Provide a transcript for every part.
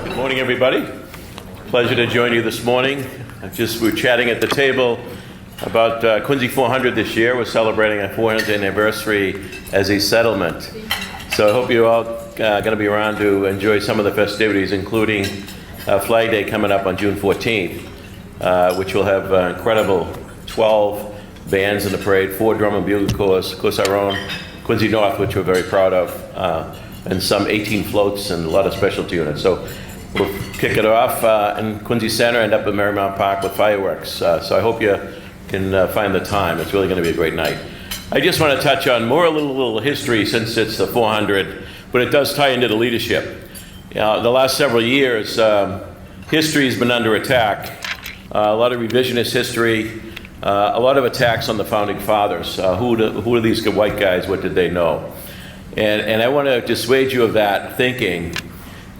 Good morning, everybody. Pleasure to join you this morning. We're chatting at the table about Quincy 400 this year. We're celebrating our 400th anniversary as a settlement. So I hope you're all going to be around to enjoy some of the festivities, including Flag Day coming up on June 14th, which will have incredible 12 bands in the parade, 4 drum and bugle corps, of course our own Quincy North, which we're very proud of, and some 18 floats and a lot of specialty units. So we'll kick it off in Quincy Center, end up at Marymount Park with fireworks. So I hope you can find the time. It's really going to be a great night. I just want to touch on more a little history since it's the 400, but it does tie into the leadership. The last several years, history has been under attack. A lot of revisionist history, a lot of attacks on the founding fathers. Who are these white guys? What did they know? And I want to dissuade you of that thinking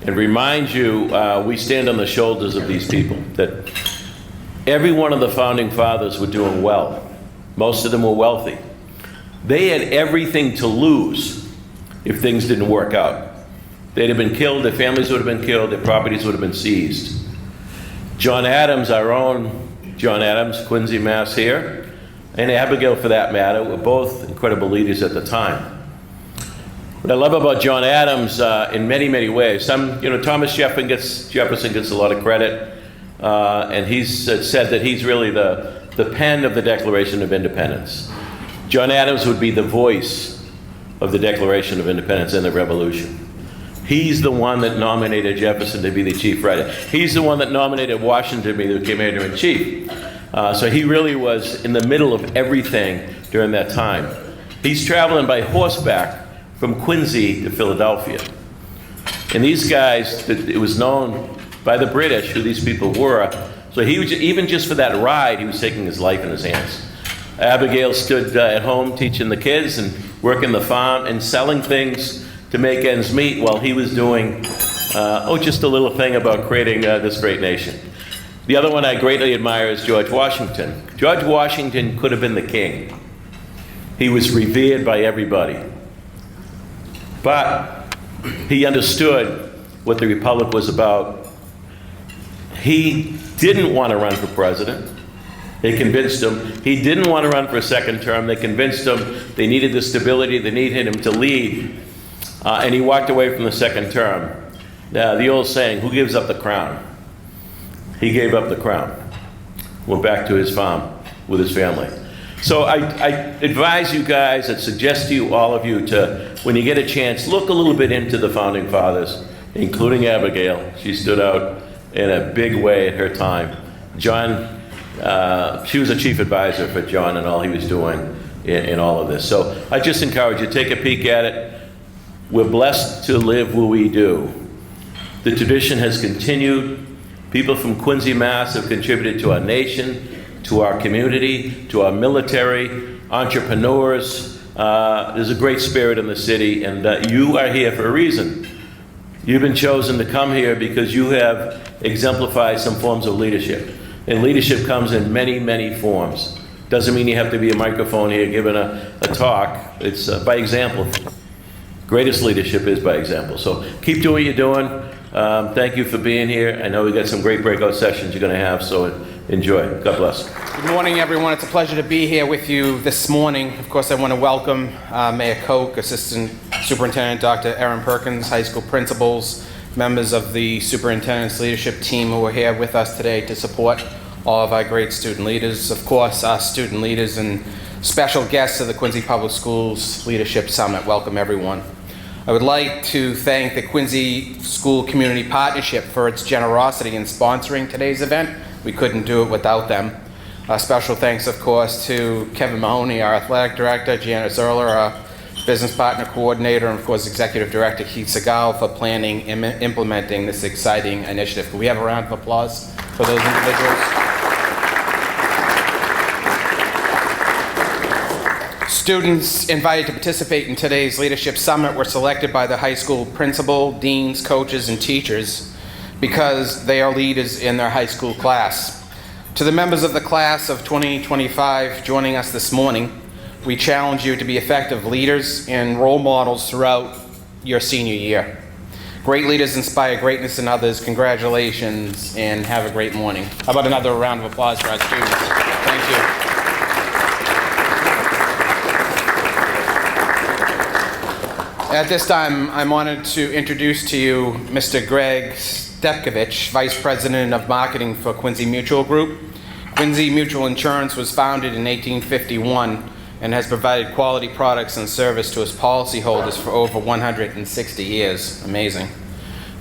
and remind you we stand on the shoulders of these people, that every one of the founding fathers were doing well. Most of them were wealthy. They had everything to lose if things didn't work out. They'd have been killed, their families would have been killed, their properties would have been seized. John Adams, our own John Adams, Quincy, Mass here, and Abigail for that matter, were both incredible leaders at the time. What I love about John Adams in many, many ways, Thomas Jefferson gets a lot of credit, and he's said that he's really the pen of the Declaration of Independence. John Adams would be the voice of the Declaration of Independence and the Revolution. He's the one that nominated Jefferson to be the chief writer. He's the one that nominated Washington to be the commander-in-chief. So he really was in the middle of everything during that time. He's traveling by horseback from Quincy to Philadelphia. And these guys, it was known by the British who these people were. So he was, even just for that ride, he was taking his life in his hands. Abigail stood at home teaching the kids and working the farm and selling things to make ends meet while he was doing, just a little thing about creating this great nation. The other one I greatly admire is George Washington. George Washington could have been the king. He was revered by everybody. But he understood what the Republic was about. He didn't want to run for president. They convinced him. He didn't want to run for a second term. They convinced him they needed the stability, they needed him to lead. And he walked away from the second term. Now, the old saying, who gives up the crown? He gave up the crown. Went back to his farm with his family. So I advise you guys, I suggest to you, all of you, to, when you get a chance, look a little bit into the founding fathers, including Abigail. She stood out in a big way at her time. John, she was a chief advisor for John and all he was doing in all of this. So I just encourage you, take a peek at it. We're blessed to live where we do. The tradition has continued. People from Quincy, Mass have contributed to our nation, to our community, to our military, entrepreneurs. There's a great spirit in the city, and you are here for a reason. You've been chosen to come here because you have exemplified some forms of leadership. And leadership comes in many, many forms. Doesn't mean you have to be a microphone here giving a talk. It's by example. Greatest leadership is by example. So keep doing what you're doing. Thank you for being here. I know we got some great breakout sessions you're going to have, so enjoy. God bless. Good morning, everyone. It's a pleasure to be here with you this morning. Of course, I want to welcome Mayor Koch, Assistant Superintendent Dr. Erin Perkins, high school principals, members of the superintendent's leadership team who are here with us today to support all of our great student leaders. Of course, our student leaders and special guests of the Quincy Public Schools Leadership Summit. Welcome, everyone. I would like to thank the Quincy School Community Partnership for its generosity in sponsoring today's event. We couldn't do it without them. Special thanks, of course, to Kevin Mahoney, our athletic director, Janice Erler, our business partner coordinator, and of course, executive director Keith Segal for planning and implementing this exciting initiative. Can we have a round of applause for those individuals? Students invited to participate in today's Leadership Summit were selected by the high school principal, deans, coaches, and teachers because they are leaders in their high school class. To the members of the class of 2025 joining us this morning, we challenge you to be effective leaders and role models throughout your senior year. Great leaders inspire greatness in others. Congratulations and have a great morning. How about another round of applause for our students? Thank you. At this time, I'm honored to introduce to you Mr. Greg Stepkovich, Vice President of Marketing for Quincy Mutual Group. Quincy Mutual Insurance was founded in 1851 and has provided quality products and service to its policyholders for over 160 years. Amazing.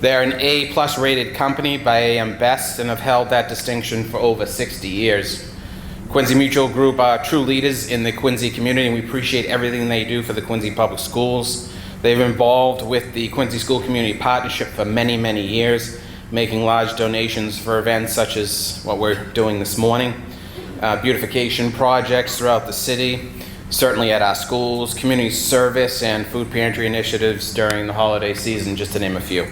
They are an A+ rated company by AM Best and have held that distinction for over 60 years. Quincy Mutual Group are true leaders in the Quincy community, and we appreciate everything they do for the Quincy Public Schools. They've been involved with the Quincy School Community Partnership for many, many years, making large donations for events such as what we're doing this morning, beautification projects throughout the city, certainly at our schools, community service, and food pantry initiatives during the holiday season, just to name a few.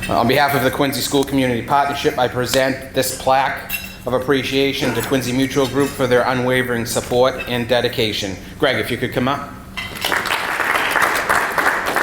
On behalf of the Quincy School Community Partnership, I present this plaque of appreciation to Quincy Mutual Group for their unwavering support and dedication. Greg, if you could come up.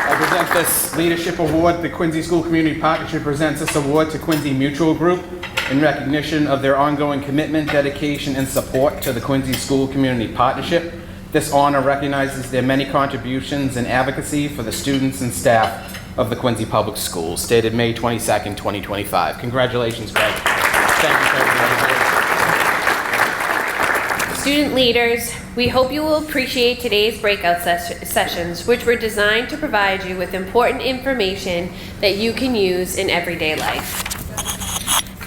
I present this Leadership Award. The Quincy School Community Partnership presents this award to Quincy Mutual Group in recognition of their ongoing commitment, dedication, and support to the Quincy School Community Partnership. This honor recognizes their many contributions and advocacy for the students and staff of the Quincy Public Schools, dated May 22nd, 2025. Congratulations, Greg. Thank you for everything. Student leaders, we hope you will appreciate today's breakout sessions, which were designed to provide you with important information that you can use in everyday life.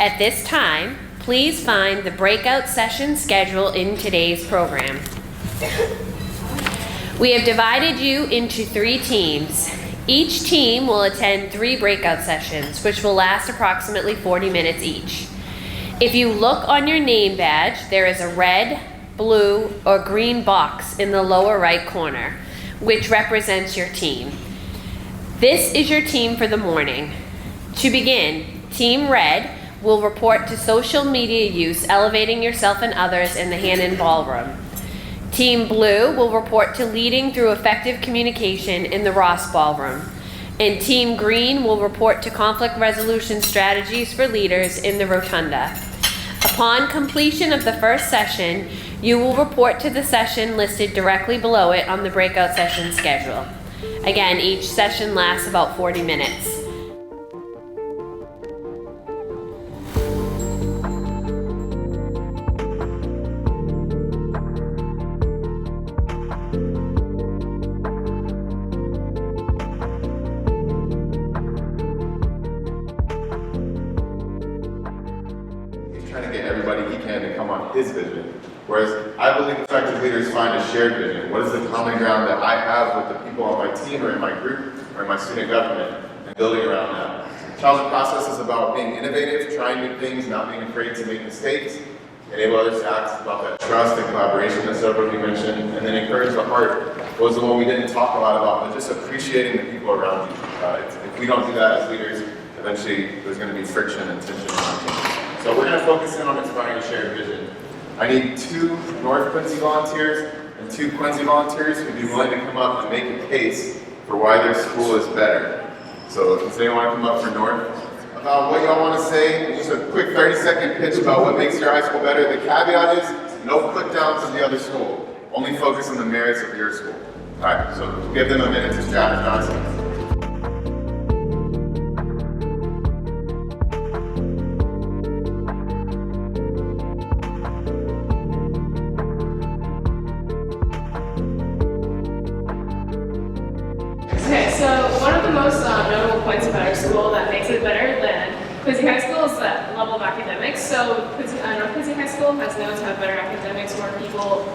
At this time, please find the breakout session schedule in today's program. We have divided you into 3 teams. Each team will attend 3 breakout sessions, which will last approximately 40 minutes each. If you look on your name badge, there is a red, blue, or green box in the lower right corner, which represents your team. This is your team for the morning. To begin, Team Red will report to social media use, elevating yourself and others in the Hannon Ballroom. Team Blue will report to leading through effective communication in the Ross Ballroom. And Team Green will report to conflict resolution strategies for leaders in the Rotunda. Upon completion of the first session, you will report to the session listed directly below it on the breakout session schedule. Again, each session lasts about 40 minutes. Trying to get everybody he can to come on his vision. Whereas I believe effective leaders find a shared vision. What is the common ground that I have with the people on my team or in my group or in my student government, and building around that. Challenge process is about being innovative, trying new things, not being afraid to make mistakes, enable others to act. It's about that trust and collaboration that several of you mentioned, and then encourage the heart was the one we didn't talk a lot about, but just appreciating the people around you. If we don't do that as leaders, eventually there's going to be friction and tension around you. So we're going to focus in on inspiring a shared vision. I need 2 North Quincy volunteers and 2 Quincy volunteers who'd be willing to come up and make a case for why their school is better. So does anyone want to come up for North? About what y'all want to say, just a quick 30-second pitch about what makes your high school better. The caveat is no put downs on the other school. Only focus on the merits of your school. All right, so give them a minute to strategize. Okay, so one of the most notable points about our school that makes it better than Quincy High School is that level of academics. So North Quincy High School has known to have better academics, more people.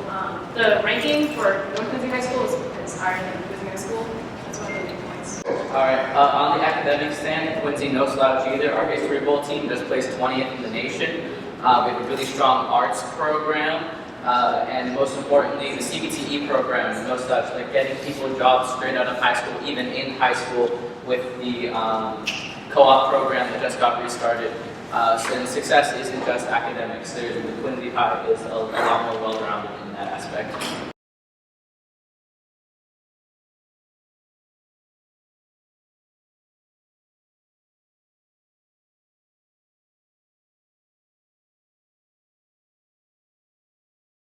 The ranking for North Quincy High School is higher than Quincy High School. That's one of the main points. Alright, on the academic stand, Quincy no slouch either. Our history bowl team just placed 20th in the nation. We have a really strong arts program. And most importantly, the CBTE program, no slouch, like getting people jobs straight out of high school, even in high school, with the co-op program that just got restarted. So the success isn't just academics. The Quincy High is a lot more well-rounded in that aspect.